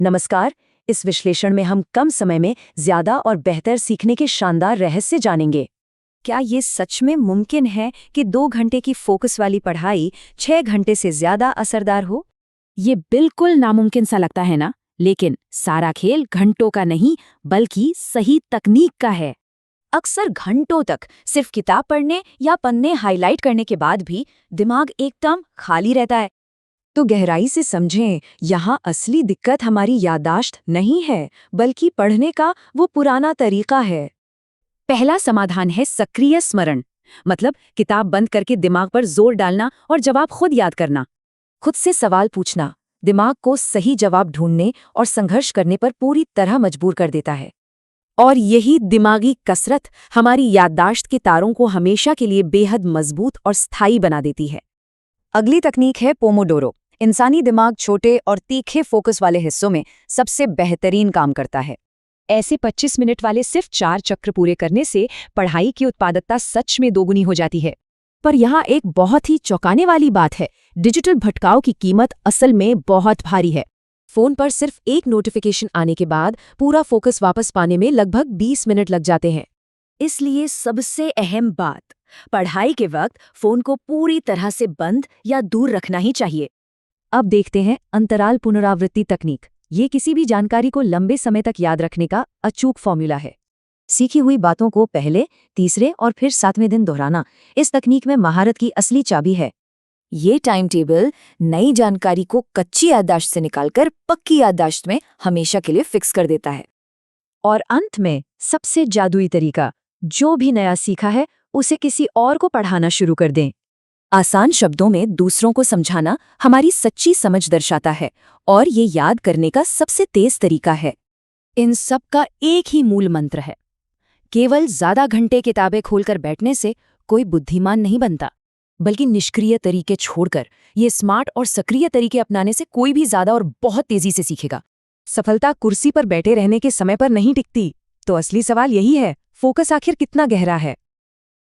नमस्कार। इस विश्लेषण में हम कम समय में ज्यादा और बेहतर सीखने के शानदार रहस्य जानेंगे। क्या ये सच में मुमकिन है कि 2 घंटे की फोकस वाली पढ़ाई 6 घंटे से ज्यादा असरदार हो? ये बिल्कुल नामुमकिन सा लगता है ना, लेकिन सारा खेल घंटों का नहीं बल्कि सही तकनीक का है। अक्सर घंटों तक सिर्फ किताब पढ़ने या पन्ने हाईलाइट करने के बाद भी दिमाग एकदम खाली रहता है। तो गहराई से समझें, यहाँ असली दिक्कत हमारी याददाश्त नहीं है, बल्कि पढ़ने का वो पुराना तरीका है। पहला समाधान है सक्रिय स्मरण, मतलब किताब बंद करके दिमाग पर जोर डालना और जवाब खुद याद करना। खुद से सवाल पूछना दिमाग को सही जवाब ढूंढने और संघर्ष करने पर पूरी तरह मजबूर कर देता है। और यही दिमागी कसरत हमारी याददाश्त के तारों को हमेशा के लिए बेहद मजबूत और स्थायी बना देती है। अगली तकनीक है पोमोडोरो। इंसानी दिमाग छोटे और तीखे फोकस वाले हिस्सों में सबसे बेहतरीन काम करता है। ऐसे 25 मिनट वाले सिर्फ 4 चक्र पूरे करने से पढ़ाई की उत्पादकता सच में दोगुनी हो जाती है। पर यहाँ एक बहुत ही चौंकाने वाली बात है, डिजिटल भटकाव की कीमत असल में बहुत भारी है। फोन पर सिर्फ एक नोटिफिकेशन आने के बाद पूरा फोकस वापस पाने में लगभग 20 मिनट लग जाते हैं। इसलिए सबसे अहम बात, पढ़ाई के वक्त फोन को पूरी तरह से बंद या दूर रखना ही चाहिए। अब देखते हैं अंतराल पुनरावृत्ति तकनीक। ये किसी भी जानकारी को लंबे समय तक याद रखने का अचूक फॉर्मूला है। सीखी हुई बातों को पहले, तीसरे और फिर 7वें दिन दोहराना इस तकनीक में महारत की असली चाबी है। ये टाइम टेबल नई जानकारी को कच्ची याददाश्त से निकालकर पक्की याददाश्त में हमेशा के लिए फिक्स कर देता है। और अंत में सबसे जादुई तरीका, जो भी नया सीखा है उसे किसी और को पढ़ाना शुरू कर दें। आसान शब्दों में दूसरों को समझाना हमारी सच्ची समझ दर्शाता है और ये याद करने का सबसे तेज तरीका है। इन सब का एक ही मूल मंत्र है, केवल ज्यादा घंटे किताबें खोलकर बैठने से कोई बुद्धिमान नहीं बनता, बल्कि निष्क्रिय तरीके छोड़कर ये स्मार्ट और सक्रिय तरीके अपनाने से कोई भी ज्यादा और बहुत तेजी से सीखेगा। सफलता कुर्सी पर बैठे रहने के समय पर नहीं टिकती। तो असली सवाल यही है, फोकस आखिर कितना गहरा है।